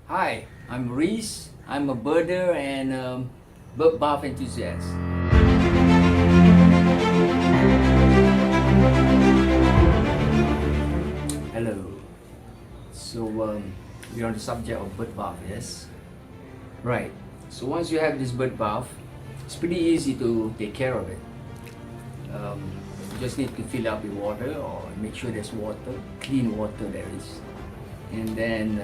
Hi, I'm Reese. I'm a birder and bird bath enthusiast. Hello. So we're on the subject of bird bath, yes? Right. So once you have this bird bath, it's pretty easy to take care of it. You just need to fill up with water or make sure there's water, clean water there is. And then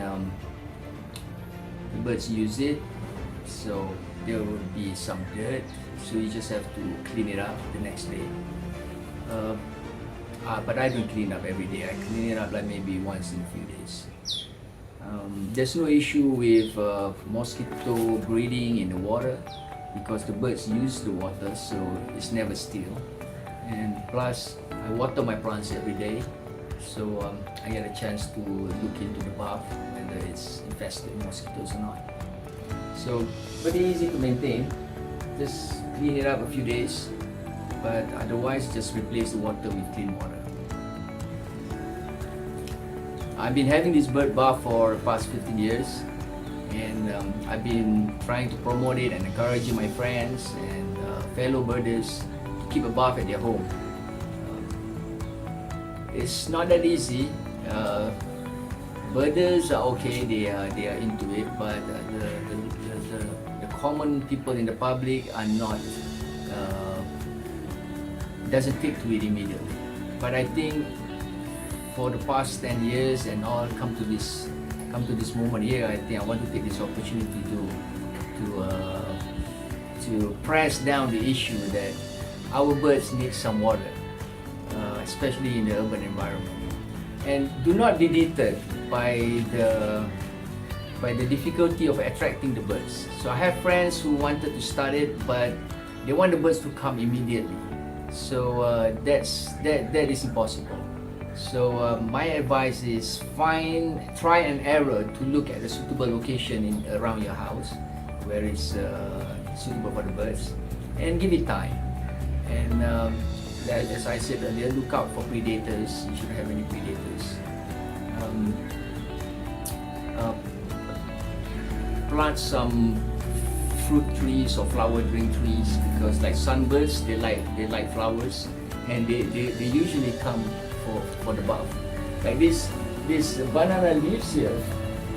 the birds use it, so there will be some dirt, so you just have to clean it up the next day. But I don't clean up every day. I clean it up like maybe once in a few days. There's no issue with mosquito breeding in the water because the birds use the water, so it's never still. And plus, I water my plants every day, so I get a chance to look into the bath whether it's infested with mosquitoes or not. So pretty easy to maintain. Just clean it up a few days, but otherwise just replace the water with clean water. I've been having this bird bath for the past 15 years, and I've been trying to promote it and encouraging my friends and fellow birders to keep a bath at their home. It's not that easy. Birders are okay; they are into it, but the common people in the public are not. Doesn't take to it immediately. But I think for the past 10 years and all come to this moment here, I think I want to take this opportunity to press down the issue that our birds need some water, especially in the urban environment. And do not be deterred by the difficulty of attracting the birds. So I have friends who wanted to start it, but they want the birds to come immediately. So that is impossible. So my advice is try and error to look at a suitable location around your house where it's suitable for the birds, and give it time. And as I said earlier, look out for predators. You shouldn't have any predators. Plant some fruit trees or flowering trees, because like sunbirds, they like flowers, and they usually come for the bath. Like this banana leaves here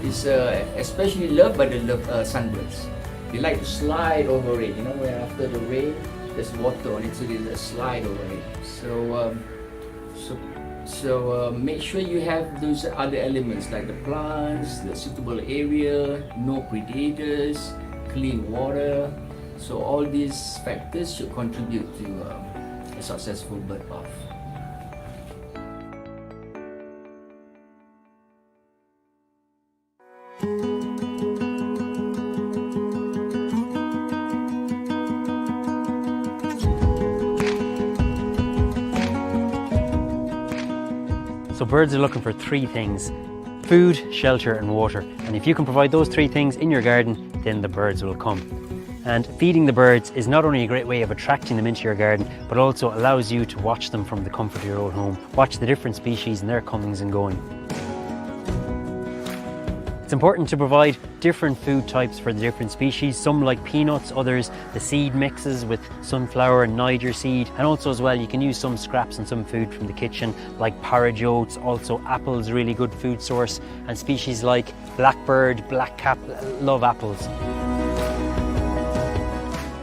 is especially loved by the sunbirds. They like to slide over it, where after the rain there's water on it, so there's a slide over it. So make sure you have those other elements like the plants, the suitable area, no predators, clean water. So all these factors should contribute to a successful bird bath. So birds are looking for three things: food, shelter and water. And if you can provide those three things in your garden, then the birds will come. And feeding the birds is not only a great way of attracting them into your garden, but also allows you to watch them from the comfort of your own home. Watch the different species and their comings and going. It's important to provide different food types for the different species. Some like peanuts, others the seed mixes with sunflower and Niger seed. And also as well, you can use some scraps and some food from the kitchen like porridge oats. Also apples, really good food source. And species like blackbird, blackcap love apples.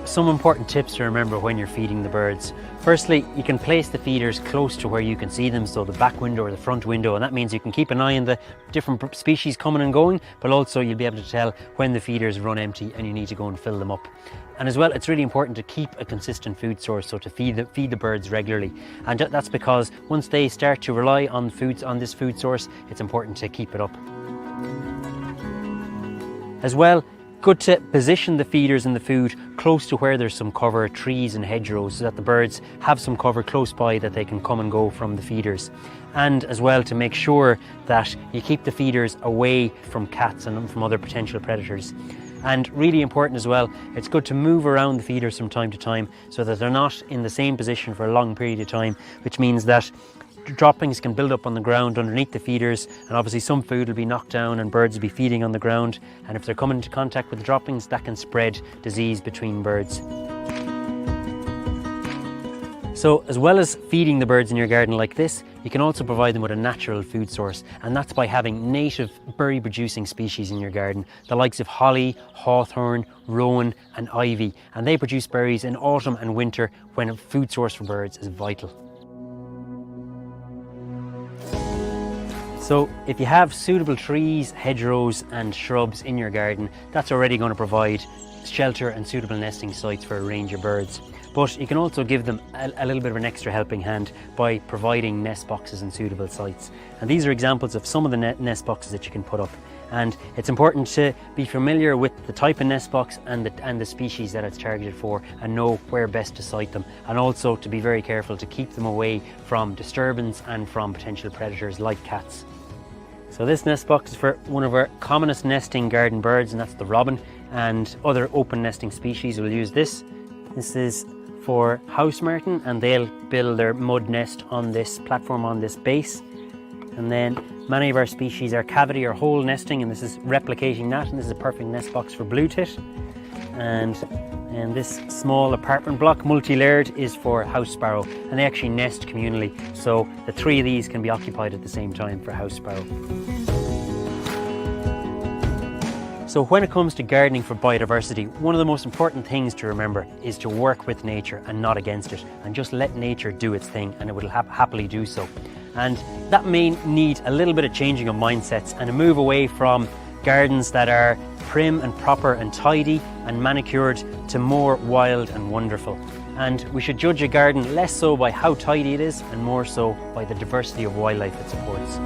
Some important tips to remember when you're feeding the birds. Firstly, you can place the feeders close to where you can see them, so the back window or the front window, and that means you can keep an eye on the different species coming and going, but also you'll be able to tell when the feeders run empty and you need to go and fill them up. And as well, it's really important to keep a consistent food source, so to feed the birds regularly. And that's because once they start to rely on this food source, it's important to keep it up. As well, good to position the feeders and the food close to where there's some cover, trees and hedgerows, so that the birds have some cover close by that they can come and go from the feeders. And as well, to make sure that you keep the feeders away from cats and from other potential predators. And really important as well, it's good to move around the feeders from time to time so that they're not in the same position for a long period of time, which means that droppings can build up on the ground underneath the feeders, and obviously some food will be knocked down and birds will be feeding on the ground, and if they're coming into contact with the droppings, that can spread disease between birds. So as well as feeding the birds in your garden like this, you can also provide them with a natural food source, and that's by having native berry producing species in your garden, the likes of holly, hawthorn, rowan and ivy, and they produce berries in autumn and winter when a food source for birds is vital. So if you have suitable trees, hedgerows and shrubs in your garden, that's already going to provide shelter and suitable nesting sites for a range of birds. But you can also give them a little bit of an extra helping hand by providing nest boxes in suitable sites. And these are examples of some of the nest boxes that you can put up. And it's important to be familiar with the type of nest box and the species that it's targeted for, and know where best to site them. And also to be very careful to keep them away from disturbance and from potential predators like cats. So this nest box is for one of our commonest nesting garden birds, and that's the robin, and other open nesting species will use this. This is for house martin, and they'll build their mud nest on this platform, on this base. And then many of our species are cavity or hole nesting, and this is replicating that, and this is a perfect nest box for blue tit. And this small apartment block, multi-layered, is for house sparrow, and they actually nest communally, so the three of these can be occupied at the same time for house sparrow. So when it comes to gardening for biodiversity, one of the most important things to remember is to work with nature and not against it, and just let nature do its thing, and it will happily do so. And that may need a little bit of changing of mindsets and a move away from gardens that are prim and proper and tidy and manicured to more wild and wonderful. And we should judge a garden less so by how tidy it is and more so by the diversity of wildlife it supports.